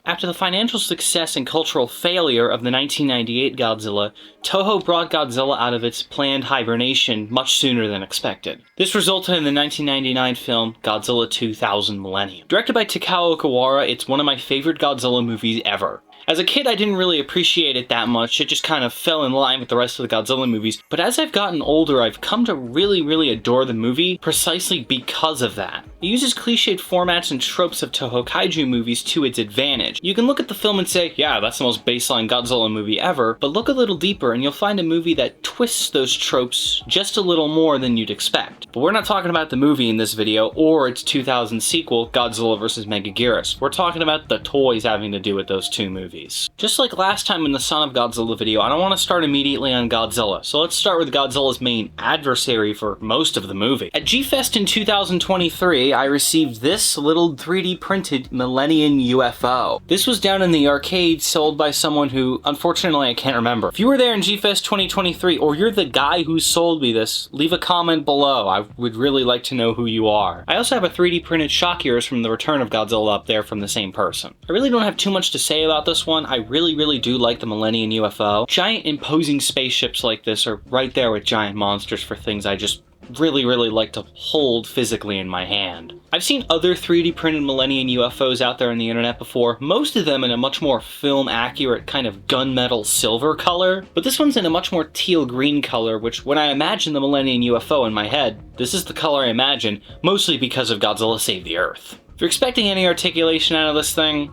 After the financial success and cultural failure of the 1998 Godzilla, Toho brought Godzilla out of its planned hibernation much sooner than expected. This resulted in the 1999 film Godzilla 2000 Millennium. Directed by Takao Okawara, it's one of my favorite Godzilla movies ever. As a kid, I didn't really appreciate it that much, it just kind of fell in line with the rest of the Godzilla movies, but as I've gotten older, I've come to really adore the movie precisely because of that. It uses cliched formats and tropes of Toho Kaiju movies to its advantage. You can look at the film and say, yeah, that's the most baseline Godzilla movie ever, but look a little deeper and you'll find a movie that twists those tropes just a little more than you'd expect. But we're not talking about the movie in this video, or its 2000 sequel, Godzilla vs. Megaguirus. We're talking about the toys having to do with those two movies. Just like last time in the Son of Godzilla video, I don't want to start immediately on Godzilla, so let's start with Godzilla's main adversary for most of the movie. At G-Fest in 2023, I received this little 3D printed Millennium UFO. This was down in the arcade, sold by someone who, unfortunately, I can't remember. If you were there in G-Fest 2023, or you're the guy who sold me this, leave a comment below. I would really like to know who you are. I also have a 3D printed Shockers from the Return of Godzilla up there from the same person. I really don't have too much to say about this one. I really do like the Millennium UFO. Giant imposing spaceships like this are right there with giant monsters for things I just really like to hold physically in my hand. I've seen other 3D printed Millennium UFOs out there on the internet before, most of them in a much more film accurate kind of gunmetal silver color, but this one's in a much more teal green color, which when I imagine the Millennium UFO in my head, this is the color I imagine, mostly because of Godzilla Save the Earth. If you're expecting any articulation out of this thing,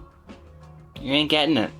you ain't getting it.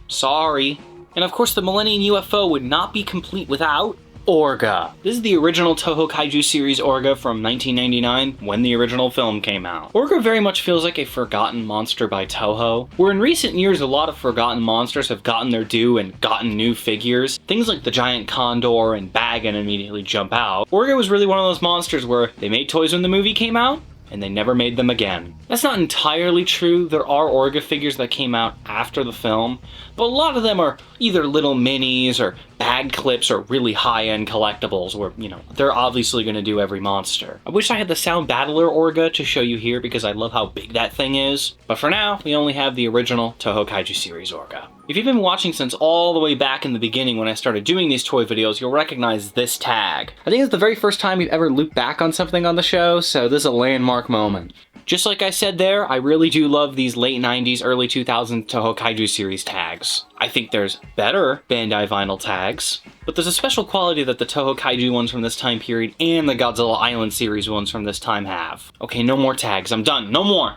Sorry. And of course the Millennium UFO would not be complete without Orga. This is the original Toho Kaiju series Orga from 1999, when the original film came out. Orga very much feels like a forgotten monster by Toho, where in recent years a lot of forgotten monsters have gotten their due and gotten new figures. Things like the giant condor and Bagan immediately jump out. Orga was really one of those monsters where they made toys when the movie came out, and they never made them again. That's not entirely true. There are Orga figures that came out after the film, but a lot of them are either little minis or bag clips or really high-end collectibles where, you know, they're obviously going to do every monster. I wish I had the Sound Battler Orga to show you here because I love how big that thing is, but for now, we only have the original Toho Kaiju series Orga. If you've been watching since all the way back in the beginning when I started doing these toy videos, you'll recognize this tag. I think it's the very first time we've ever looped back on something on the show, so this is a landmark moment. Just like I said there, I really do love these late 90s, early 2000s Toho Kaiju series tags. I think there's better Bandai vinyl tags, but there's a special quality that the Toho Kaiju ones from this time period and the Godzilla Island series ones from this time have. Okay, no more tags, I'm done, no more!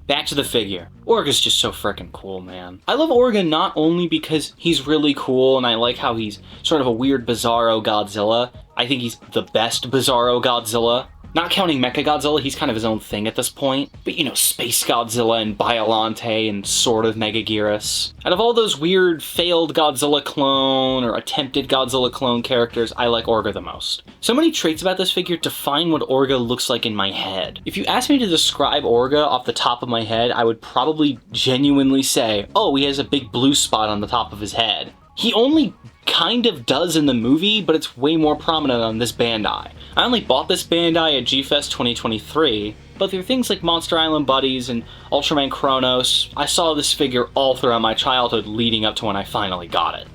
Back to the figure. Orga's just so frickin' cool, man. I love Orga not only because he's really cool and I like how he's sort of a weird Bizarro Godzilla. I think he's the best Bizarro Godzilla. Not counting MegaGodzilla, he's kind of his own thing at this point. But you know, Space Godzilla and Biollante and sort of MegaGiras. Out of all those weird failed Godzilla clone or attempted Godzilla clone characters, I like Orga the most. So many traits about this figure define what Orga looks like in my head. If you asked me to describe Orga off the top of my head, I would probably genuinely say, oh, he has a big blue spot on the top of his head. He only kind of does in the movie, but it's way more prominent on this Bandai. I only bought this Bandai at G-Fest 2023, but through things like Monster Island Buddies and Ultraman Chronos, I saw this figure all throughout my childhood leading up to when I finally got it.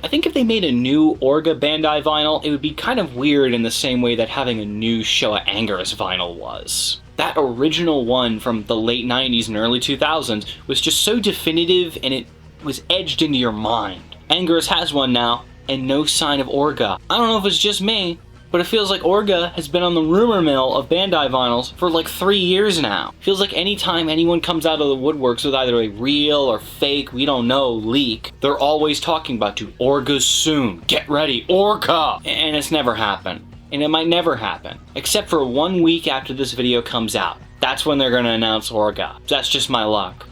I think if they made a new Orga Bandai vinyl, it would be kind of weird in the same way that having a new Showa Anguirus vinyl was. That original one from the late 90s and early 2000s was just so definitive and it was edged into your mind. Anguirus has one now, and no sign of Orga. I don't know if it's just me, but it feels like Orga has been on the rumor mill of Bandai vinyls for like 3 years now. Feels like anytime anyone comes out of the woodworks with either a real or fake, we don't know, leak, they're always talking about, dude, Orga's soon, get ready, Orga! And it's never happened. And it might never happen, except for 1 week after this video comes out. That's when they're gonna announce Orga. That's just my luck.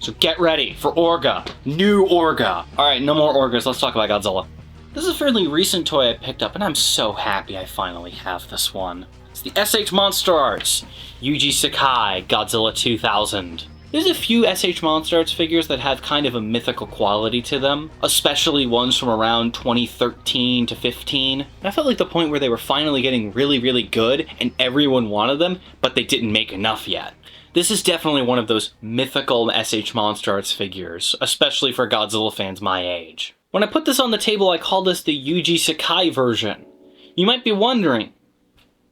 So get ready for Orga. New Orga. Alright, no more Orgas, let's talk about Godzilla. This is a fairly recent toy I picked up, and I'm so happy I finally have this one. It's the SH MonsterArts Yuji Sakai Godzilla 2000. There's a few SH MonsterArts figures that have kind of a mythical quality to them, especially ones from around 2013 to 15. And I felt like the point where they were finally getting really good, and everyone wanted them, but they didn't make enough yet. This is definitely one of those mythical SH MonsterArts figures, especially for Godzilla fans my age. When I put this on the table, I call this the Yuji Sakai version. You might be wondering,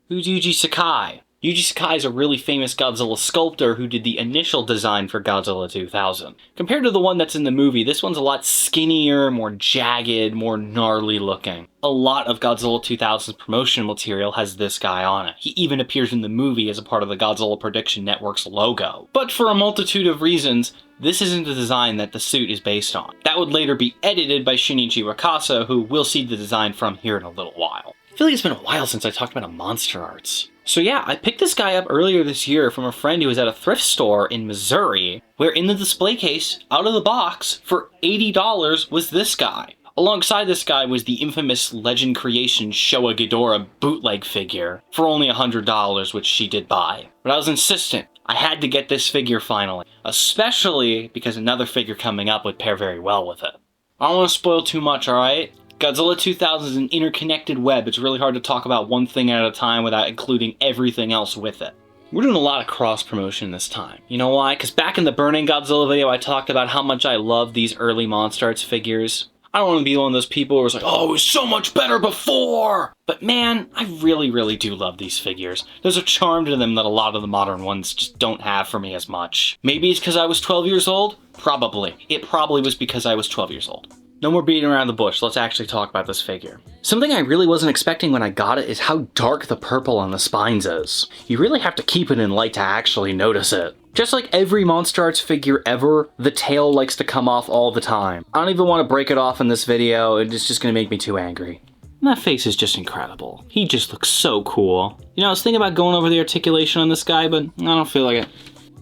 who's Yuji Sakai? Yuji Sakai is a really famous Godzilla sculptor who did the initial design for Godzilla 2000. Compared to the one that's in the movie, this one's a lot skinnier, more jagged, more gnarly looking. A lot of Godzilla 2000's promotion material has this guy on it. He even appears in the movie as a part of the Godzilla Production Network's logo. But for a multitude of reasons, this isn't the design that the suit is based on. That would later be edited by Shinichi Wakasa, who we'll see the design from here in a little while. I feel like it's been a while since I talked about a MonsterArts. So yeah, I picked this guy up earlier this year from a friend who was at a thrift store in Missouri, where in the display case, out of the box, for $80 was this guy. Alongside this guy was the infamous Legend Creation Showa Ghidorah bootleg figure for only $100, which she did buy. But I was insistent. I had to get this figure finally, especially because another figure coming up would pair very well with it. I don't want to spoil too much, alright? Godzilla 2000 is an interconnected web. It's really hard to talk about one thing at a time without including everything else with it. We're doing a lot of cross-promotion this time. You know why? Because back in the Burning Godzilla video, I talked about how much I love these early MonsterArts figures. I don't want to be one of those people who was like, oh, it was so much better before! But man, I really, really do love these figures. There's a charm to them that a lot of the modern ones just don't have for me as much. Maybe it's because I was 12 years old? Probably. It probably was because I was 12 years old. No more beating around the bush, let's actually talk about this figure. Something I really wasn't expecting when I got it is how dark the purple on the spines is. You really have to keep it in light to actually notice it. Just like every MonsterArts figure ever, the tail likes to come off all the time. I don't even want to break it off in this video, it's just gonna make me too angry. And that face is just incredible. He just looks so cool. You know, I was thinking about going over the articulation on this guy, but I don't feel like it.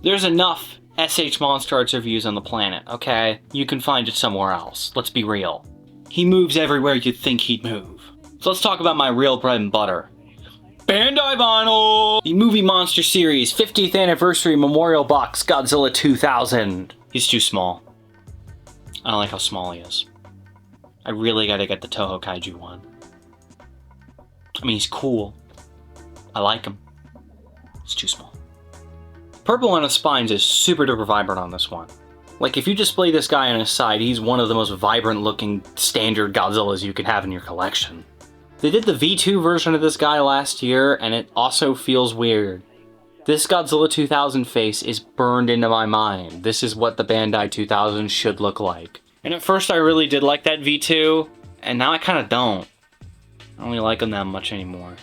There's enough SH MonsterArts reviews on the planet, okay? You can find it somewhere else. Let's be real. He moves everywhere you'd think he'd move. So let's talk about my real bread and butter. Bandai Vinyl! The Movie Monster Series 50th Anniversary Memorial Box Godzilla 2000. He's too small. I don't like how small he is. I really gotta get the Toho Kaiju one. I mean, he's cool. I like him. It's too small. Purple on his spines is super duper vibrant on this one. Like, if you display this guy on his side, he's one of the most vibrant looking standard Godzillas you can have in your collection. They did the V2 version of this guy last year, and it also feels weird. This Godzilla 2000 face is burned into my mind. This is what the Bandai 2000 should look like. And at first I really did like that V2, and now I kinda don't. I don't really like them that much anymore.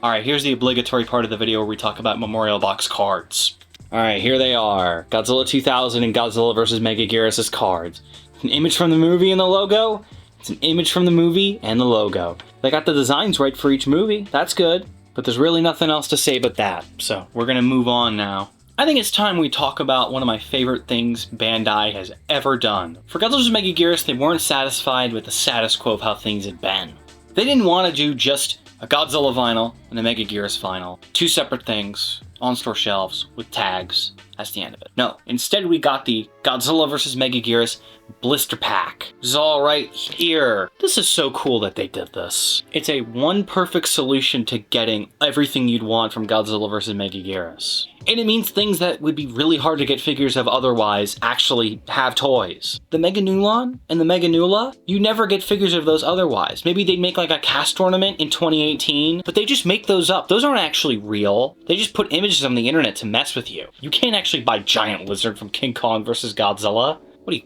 Alright, here's the obligatory part of the video where we talk about Memorial Box cards. Alright, here they are. Godzilla 2000 and Godzilla vs. megaguirus' cards. An image from the movie and the logo. It's an image from the movie and the logo. They got the designs right for each movie. That's good. But there's really nothing else to say but that. So, we're gonna move on now. I think it's time we talk about one of my favorite things Bandai has ever done. For Godzilla vs. megaguirus, they weren't satisfied with the status quo of how things had been. They didn't want to do just a Godzilla vinyl and a megaguirus vinyl. Two separate things. On store shelves with tags. That's the end of it. No, instead we got the Godzilla vs. megaguirus blister pack. It's all right here. This is so cool that they did this. It's a one perfect solution to getting everything you'd want from Godzilla vs. megaguirus. And it means things that would be really hard to get figures of otherwise actually have toys. The Meganulon and the Meganula, you never get figures of those otherwise. Maybe they'd make like a cast tournament in 2018, but they just make those up. Those aren't actually real. They just put images on the internet to mess with you. You can't actually buy Giant Lizard from King Kong vs. Godzilla. What are you,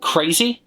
crazy?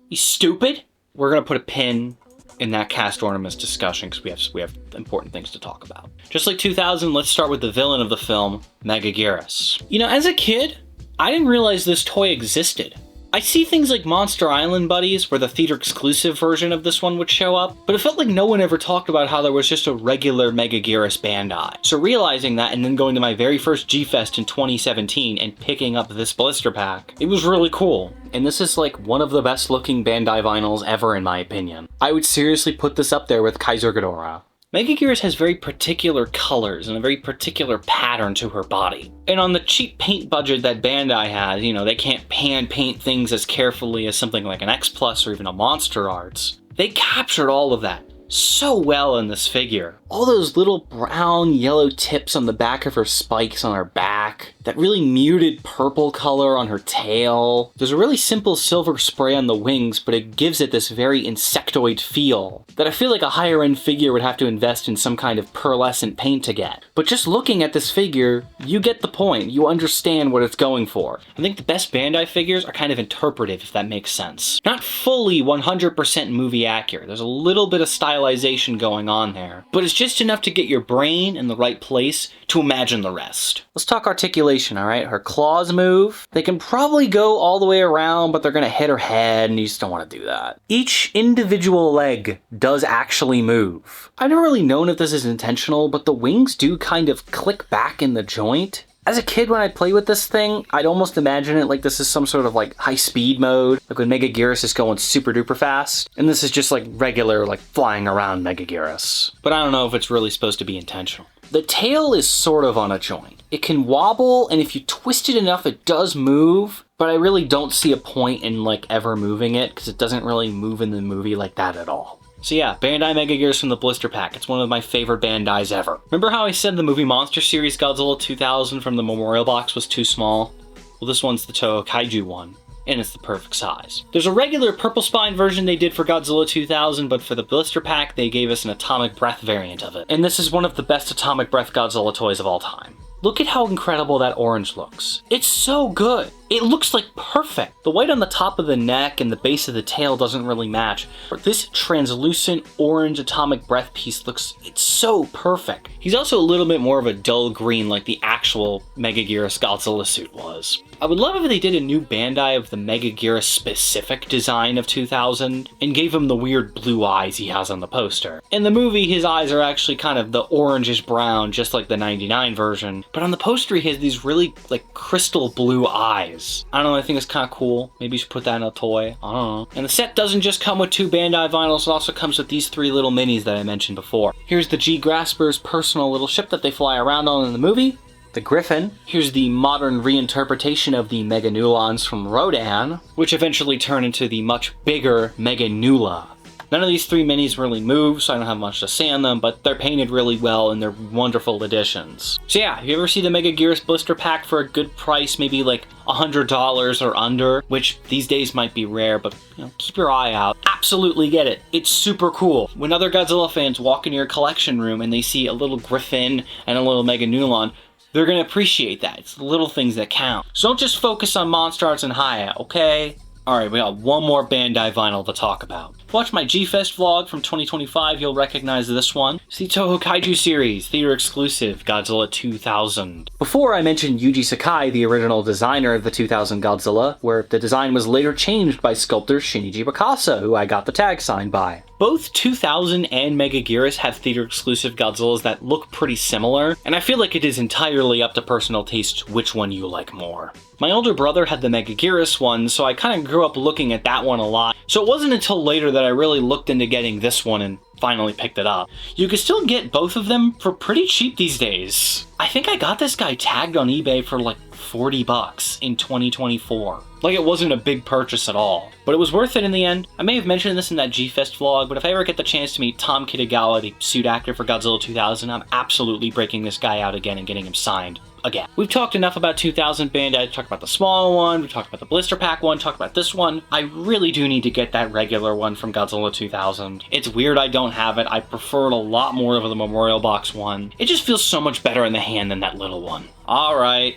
You stupid? We're gonna put a pin in that cast ornaments discussion because we have important things to talk about. Just like 2000, let's start with the villain of the film, megaguirus. You know, as a kid, I didn't realize this toy existed. I see things like Monster Island Buddies, where the theater exclusive version of this one would show up, but it felt like no one ever talked about how there was just a regular megaguirus Bandai. So realizing that and then going to my very first G-Fest in 2017 and picking up this blister pack, it was really cool. And this is like one of the best looking Bandai vinyls ever in my opinion. I would seriously put this up there with Kaiser Ghidorah. megaguirus has very particular colors and a very particular pattern to her body. And on the cheap paint budget that Bandai has, you know, they can't hand paint things as carefully as something like an X Plus or even a MonsterArts. They captured all of that. so well in this figure. All those little brown yellow tips on the back of her spikes on her back, that really muted purple color on her tail. There's a really simple silver spray on the wings, but it gives it this very insectoid feel that I feel like a higher end figure would have to invest in some kind of pearlescent paint to get. But just looking at this figure, you get the point. You understand what it's going for. I think the best Bandai figures are kind of interpretive, if that makes sense. Not fully 100% movie accurate. There's a little bit of stylization going on there, but it's just enough to get your brain in the right place to imagine the rest. Let's talk articulation, alright? Her claws move. They can probably go all the way around, but they're gonna hit her head, and you just don't want to do that. Each individual leg does actually move. I've never really known if this is intentional, but the wings do kind of click back in the joint. As a kid, when I play with this thing, I'd almost imagine it like this is some sort of like high-speed mode, like when MegaGiras is going super duper fast, and this is just like regular, like flying around MegaGiras. But I don't know if it's really supposed to be intentional. The tail is sort of on a joint. It can wobble, and if you twist it enough, it does move, but I really don't see a point in like ever moving it, because it doesn't really move in the movie like that at all. So yeah, Bandai MegaGiras from the blister pack. It's one of my favorite Bandais ever. Remember how I said the movie Monster Series Godzilla 2000 from the Memorial Box was too small? Well, this one's the Toho Kaiju one, and it's the perfect size. There's a regular purple spine version they did for Godzilla 2000, but for the blister pack, they gave us an Atomic Breath variant of it. And this is one of the best Atomic Breath Godzilla toys of all time. Look at how incredible that orange looks. It's so good. It looks like perfect. The white on the top of the neck and the base of the tail doesn't really match, but this translucent orange Atomic Breath piece it's so perfect. He's also a little bit more of a dull green like the actual MegaGiras Godzilla suit was. I would love if they did a new Bandai of the MegaGiras specific design of 2000 and gave him the weird blue eyes he has on the poster. In the movie, his eyes are actually kind of the orangish brown, just like the 99 version, but on the poster he has these really like crystal blue eyes. I don't know, I think it's kind of cool. Maybe you should put that in a toy. I don't know. And the set doesn't just come with 2 Bandai vinyls, it also comes with these 3 little minis that I mentioned before. Here's the G-Grasper's personal little ship that they fly around on in the movie. The Griffin. Here's the modern reinterpretation of the Meganulons from Rodan, which eventually turn into the much bigger Meganula. None of these 3 minis really move, so I don't have much to say on them, but they're painted really well and they're wonderful additions. So yeah, if you ever see the MegaGiras blister pack for a good price, maybe like $100 or under, which these days might be rare, but you know, keep your eye out. Absolutely get it. It's super cool. When other Godzilla fans walk into your collection room and they see a little Griffin and a little Meganulon, they're gonna appreciate that. It's the little things that count. So don't just focus on MonsterArts and Hiya, okay? Alright, we got one more Bandai vinyl to talk about. If you watch my G-Fest vlog from 2025, you'll recognize this one. It's the Toho Kaiju series, theater exclusive, Godzilla 2000. Before I mentioned Yuji Sakai, the original designer of the 2000 Godzilla, where the design was later changed by sculptor Shinichi Mikasa, who I got the tag signed by. Both 2000 and MegaGiras have theater exclusive Godzillas that look pretty similar, and I feel like it is entirely up to personal taste which one you like more. My older brother had the MegaGiras one, so I kind of grew up looking at that one a lot, so it wasn't until later that I really looked into getting this one and finally picked it up. You can still get both of them for pretty cheap these days. I think I got this guy tagged on eBay for like 40 bucks in 2024. Like, it wasn't a big purchase at all, but it was worth it in the end. I may have mentioned this in that G-Fest vlog, but if I ever get the chance to meet Tom Kitagawa, the suit actor for Godzilla 2000, I'm absolutely breaking this guy out again and getting him signed again. We've talked enough about 2000 Bandai. We talked about the small one, we talked about the blister pack one, talked about this one. I really do need to get that regular one from Godzilla 2000. It's weird I don't have it. I prefer it a lot more over the Memorial Box one. It just feels so much better in the hand than that little one. Alright.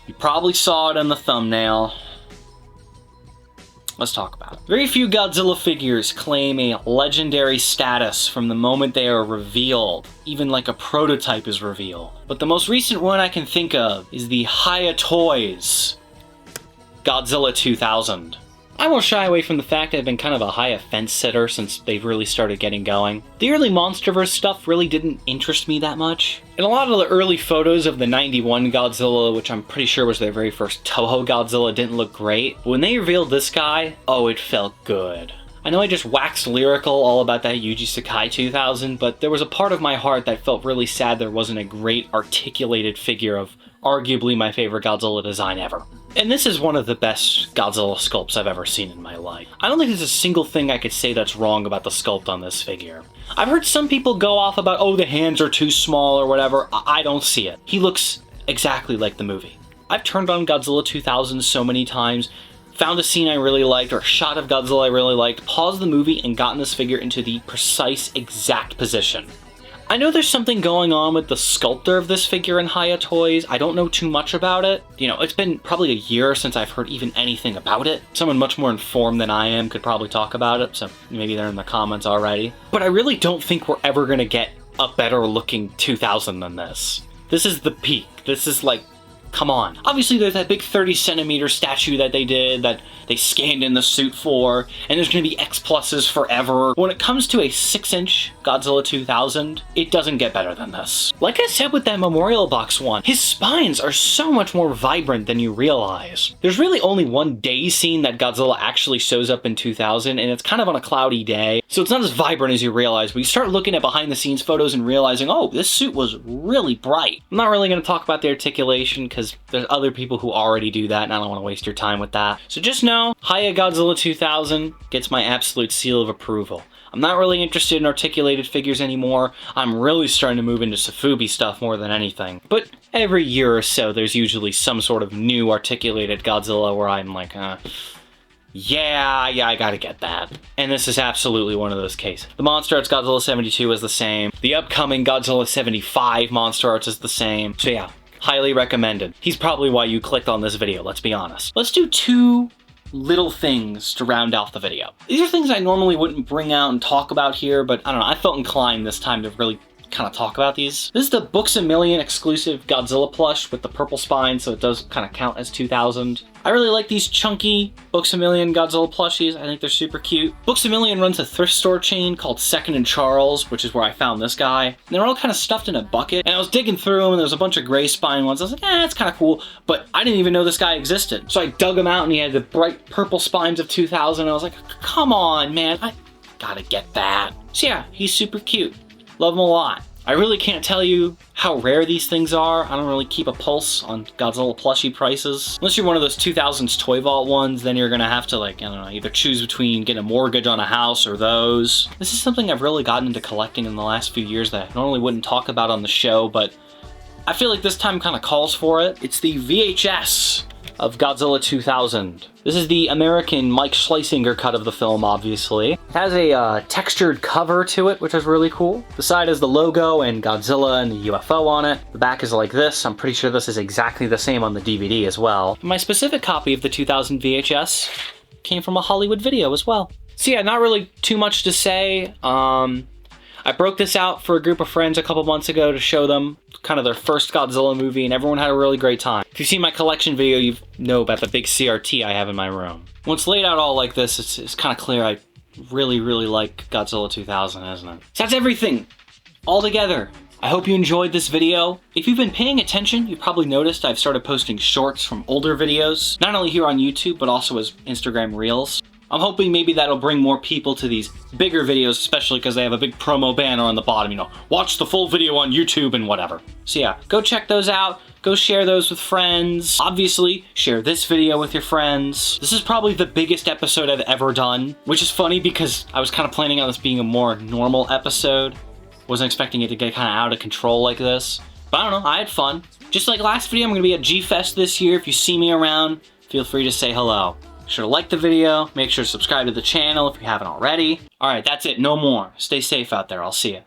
You probably saw it in the thumbnail. Let's talk about it. Very few Godzilla figures claim a legendary status from the moment they are revealed, even like a prototype is revealed. But the most recent one I can think of is the Hiya Toys Godzilla 2000. I won't shy away from the fact I've been kind of a Hiya fence sitter since they've really started getting going. The early Monsterverse stuff really didn't interest me that much. And a lot of the early photos of the 91 Godzilla, which I'm pretty sure was their very first Toho Godzilla, didn't look great. But when they revealed this guy, oh, it felt good. I know I just waxed lyrical all about that Yuji Sakai 2000, but there was a part of my heart that felt really sad there wasn't a great articulated figure of arguably my favorite Godzilla design ever. And this is one of the best Godzilla sculpts I've ever seen in my life. I don't think there's a single thing I could say that's wrong about the sculpt on this figure. I've heard some people go off about, oh, the hands are too small or whatever. I don't see it. He looks exactly like the movie. I've turned on Godzilla 2000 so many times, found a scene I really liked or a shot of Godzilla I really liked, paused the movie and gotten this figure into the precise exact position. I know there's something going on with the sculptor of this figure in Hiya Toys. I don't know too much about it. You know, it's been probably a year since I've heard even anything about it. Someone much more informed than I am could probably talk about it, so maybe they're in the comments already. But I really don't think we're ever gonna get a better looking 2000 than this. This is the peak. This is like, come on. Obviously there's that big 30 centimeter statue that they did that they scanned in the suit for, and there's gonna be X pluses forever. When it comes to a 6-inch Godzilla 2000, it doesn't get better than this. Like I said with that Memorial Box one, his spines are so much more vibrant than you realize. There's really only one day scene that Godzilla actually shows up in 2000, and it's kind of on a cloudy day, so it's not as vibrant as you realize, but you start looking at behind the scenes photos and realizing, oh, this suit was really bright. I'm not really gonna talk about the articulation because there's other people who already do that and I don't want to waste your time with that. So just know, Hiya Godzilla 2000 gets my absolute seal of approval. I'm not really interested in articulated figures anymore. I'm really starting to move into Sofubi stuff more than anything. But every year or so there's usually some sort of new articulated Godzilla where I'm like, yeah, I gotta get that. And this is absolutely one of those cases. The MonsterArts Godzilla 72 is the same. The upcoming Godzilla 75 MonsterArts is the same. So yeah. Highly recommended. He's probably why you clicked on this video, let's be honest. Let's do two little things to round out the video. These are things I normally wouldn't bring out and talk about here, but I don't know, I felt inclined this time to really kind of talk about these. This is the Books A Million exclusive Godzilla plush with the purple spine, so it does kind of count as 2000. I really like these chunky Books A Million Godzilla plushies. I think they're super cute. Books A Million runs a thrift store chain called Second and Charles, which is where I found this guy. And they're all kind of stuffed in a bucket, and I was digging through them, and there was a bunch of gray spine ones. I was like, that's kind of cool, but I didn't even know this guy existed. So I dug him out, and he had the bright purple spines of 2000, and I was like, come on, man, I gotta get that. So yeah, he's super cute. Love him a lot. I really can't tell you how rare these things are. I don't really keep a pulse on Godzilla plushie prices. Unless you're one of those 2000s Toy Vault ones, then you're gonna have to, like, I don't know, either choose between getting a mortgage on a house or those. This is something I've really gotten into collecting in the last few years that I normally wouldn't talk about on the show, but I feel like this time kind of calls for it. It's the VHS of Godzilla 2000. This is the American Mike Schlesinger cut of the film, obviously. It has a textured cover to it, which is really cool. The side has the logo and Godzilla and the UFO on it. The back is like this. I'm pretty sure this is exactly the same on the DVD as well. My specific copy of the 2000 VHS came from a Hollywood Video as well. So yeah, not really too much to say. I broke this out for a group of friends a couple months ago to show them kind of their first Godzilla movie, and everyone had a really great time. If you've seen my collection video, you know about the big CRT I have in my room. When it's laid out all like this, it's kind of clear I really, really like Godzilla 2000, isn't it? So that's everything, all together. I hope you enjoyed this video. If you've been paying attention, you've probably noticed I've started posting shorts from older videos, not only here on YouTube, but also as Instagram Reels. I'm hoping maybe that'll bring more people to these bigger videos, especially because they have a big promo banner on the bottom, you know, watch the full video on YouTube and whatever. So yeah, go check those out, go share those with friends. Obviously, share this video with your friends. This is probably the biggest episode I've ever done, which is funny because I was kind of planning on this being a more normal episode. Wasn't expecting it to get kind of out of control like this. But I don't know, I had fun. Just like last video, I'm gonna be at G-Fest this year. If you see me around, feel free to say hello. Make sure to like the video, make sure to subscribe to the channel if you haven't already. Alright, that's it, no more. Stay safe out there, I'll see you.